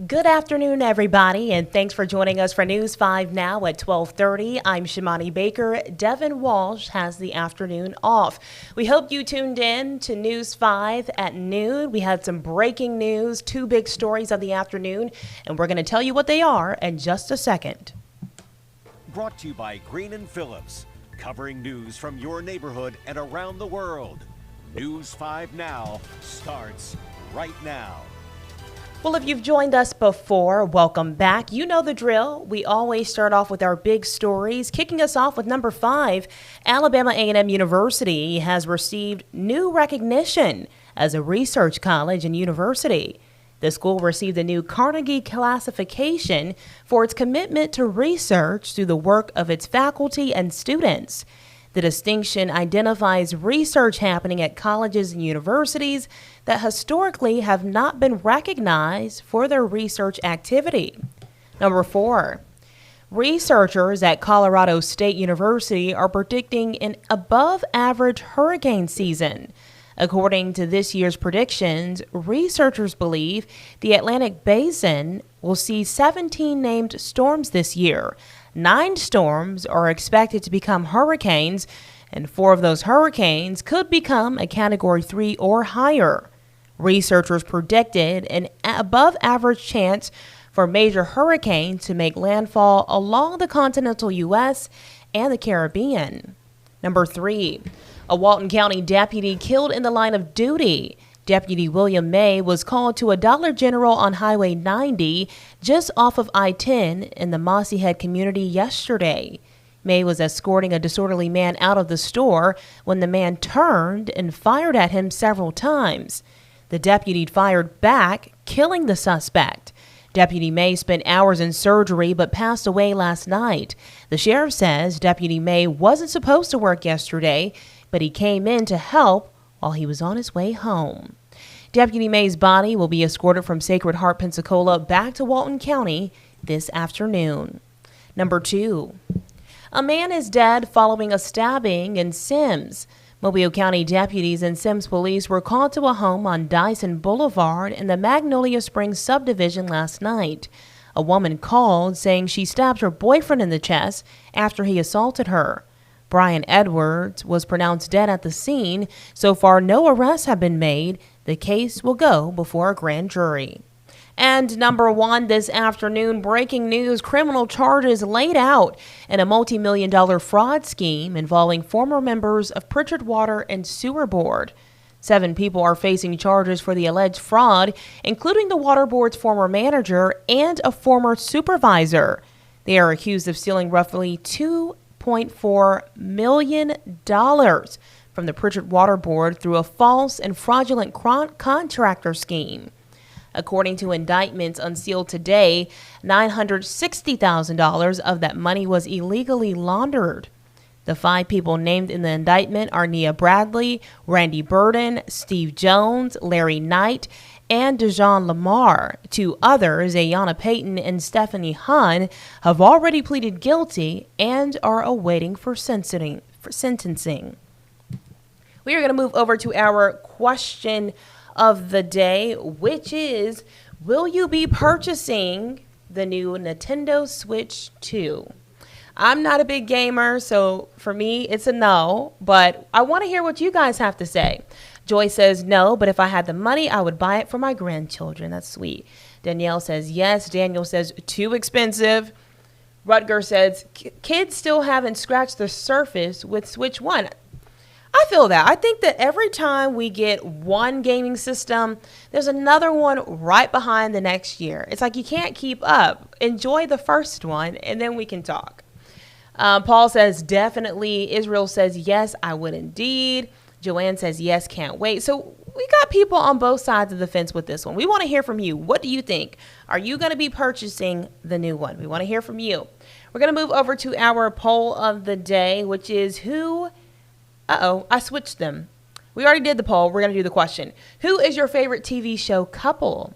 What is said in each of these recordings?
Good afternoon, everybody, and thanks for joining us for News 5 now at 12:30. I'm Shimani Baker. Devin Walsh has the afternoon off. We hope you tuned in to News 5 at noon. We had some breaking news, two big stories of the afternoon, and we're going to tell you what they are in just a second. Brought to you by Green & Phillips, covering news from your neighborhood and around the world. News 5 Now starts right now. Well, if you've joined us before, welcome back. You know the drill. We always start off with our big stories. Kicking us off with number 5, Alabama A&M University has received new recognition as a research college and university. The school received a new Carnegie classification for its commitment to research through the work of its faculty and students. The distinction identifies research happening at colleges and universities that historically have not been recognized for their research activity. Number 4, researchers at Colorado State University are predicting an above-average hurricane season. According to this year's predictions, researchers believe the Atlantic Basin will see 17 named storms this year. 9 storms are expected to become hurricanes, and 4 of those hurricanes could become a Category 3 or higher. Researchers predicted an above-average chance for major hurricanes to make landfall along the continental U.S. and the Caribbean. Number 3, a Walton County deputy killed in the line of duty. Deputy William May was called to a Dollar General on Highway 90 just off of I-10 in the Mossy Head community yesterday. May was escorting a disorderly man out of the store when the man turned and fired at him several times. The deputy fired back, killing the suspect. Deputy May spent hours in surgery but passed away last night. The sheriff says Deputy May wasn't supposed to work yesterday, but he came in to help while he was on his way home. Deputy May's body will be escorted from Sacred Heart, Pensacola back to Walton County this afternoon. Number 2, a man is dead following a stabbing in Sims. Mobile County deputies and Sims police were called to a home on Dyson Boulevard in the Magnolia Springs subdivision last night. A woman called saying she stabbed her boyfriend in the chest after he assaulted her. Brian Edwards was pronounced dead at the scene. So far, no arrests have been made. The case will go before a grand jury. And number 1 this afternoon, breaking news, criminal charges laid out in a multi-million-dollar fraud scheme involving former members of Prichard Water and Sewer Board. 7 people are facing charges for the alleged fraud, including the Water Board's former manager and a former supervisor. They are accused of stealing roughly $2.4 million from the Prichard Water Board through a false and fraudulent contractor scheme. According to indictments unsealed today, $960,000 of that money was illegally laundered. The 5 people named in the indictment are Nia Bradley, Randy Burden, Steve Jones, Larry Knight, and Dejan Lamar. 2 others, Ayanna Payton and Stephanie Hahn, have already pleaded guilty and are awaiting for sentencing. We are going to move over to our question of the day, which is, will you be purchasing the new Nintendo Switch 2? I'm not a big gamer, so for me, it's a no, but I want to hear what you guys have to say. Joy says no, but if I had the money, I would buy it for my grandchildren. That's sweet. Danielle says yes. Daniel says too expensive. Rutger says kids still haven't scratched the surface with Switch 1. I feel that. I think that every time we get one gaming system, there's another one right behind the next year. It's like you can't keep up. Enjoy the first one, and then we can talk. Paul says definitely. Israel says yes, I would indeed. Joanne says yes, can't wait. So we got people on both sides of the fence with this one. We want to hear from you. What do you think? Are you going to be purchasing the new one? We want to hear from you. We're going to move over to our poll of the day, which is who... I switched them. We already did the poll. We're going to do the question. Who is your favorite TV show couple?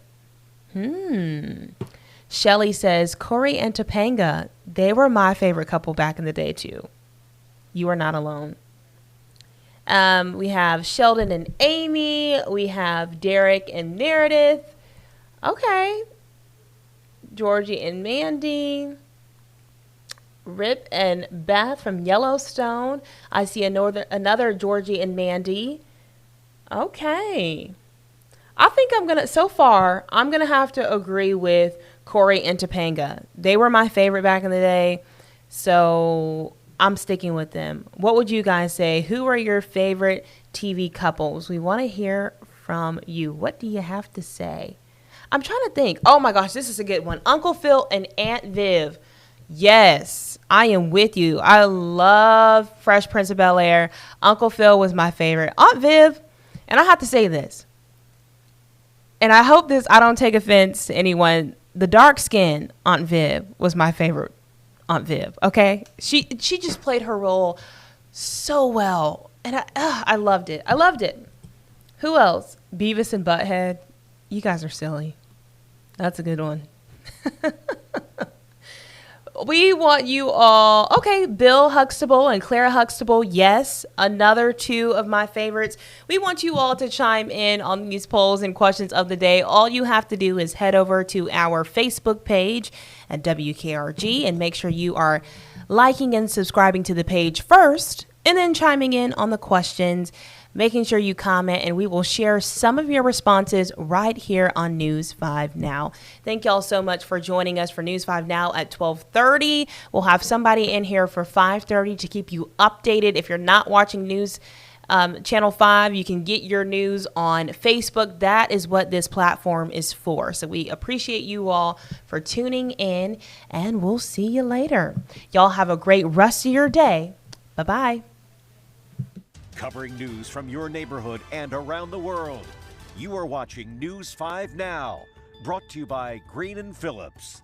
Shelly says Corey and Topanga. They were my favorite couple back in the day, too. You are not alone. We have Sheldon and Amy. We have Derek and Meredith. Okay. Georgie and Mandy. Rip and Beth from Yellowstone. I see another Georgie and Mandy. Okay. I think so far, I'm going to have to agree with Corey and Topanga. They were my favorite back in the day, so I'm sticking with them. What would you guys say? Who are your favorite TV couples? We want to hear from you. What do you have to say? I'm trying to think. Oh my gosh, this is a good one. Uncle Phil and Aunt Viv. Yes, I am with you. I love Fresh Prince of Bel-Air. Uncle Phil was my favorite. Aunt Viv, and I have to say this, and I hope I don't take offense to anyone. The dark skin Aunt Viv was my favorite Aunt Viv. Okay, she just played her role so well, and I loved it. I loved it. Who else? Beavis and Butthead. You guys are silly. That's a good one. We want you all. Okay, Bill Huxtable and Clara Huxtable. Yes, another two of my favorites. We want you all to chime in on these polls and questions of the day. All you have to do is head over to our Facebook page at WKRG and make sure you are liking and subscribing to the page first, and then chiming in on the questions, making sure you comment, and we will share some of your responses right here on News 5 Now. Thank y'all so much for joining us for News 5 Now at 12:30. We'll have somebody in here for 5:30 to keep you updated. If you're not watching News Channel 5, you can get your news on Facebook. That is what this platform is for. So we appreciate you all for tuning in, and we'll see you later. Y'all have a great rest of your day. Bye-bye. Covering news from your neighborhood and around the world. You are watching News 5 Now, brought to you by Green & Phillips.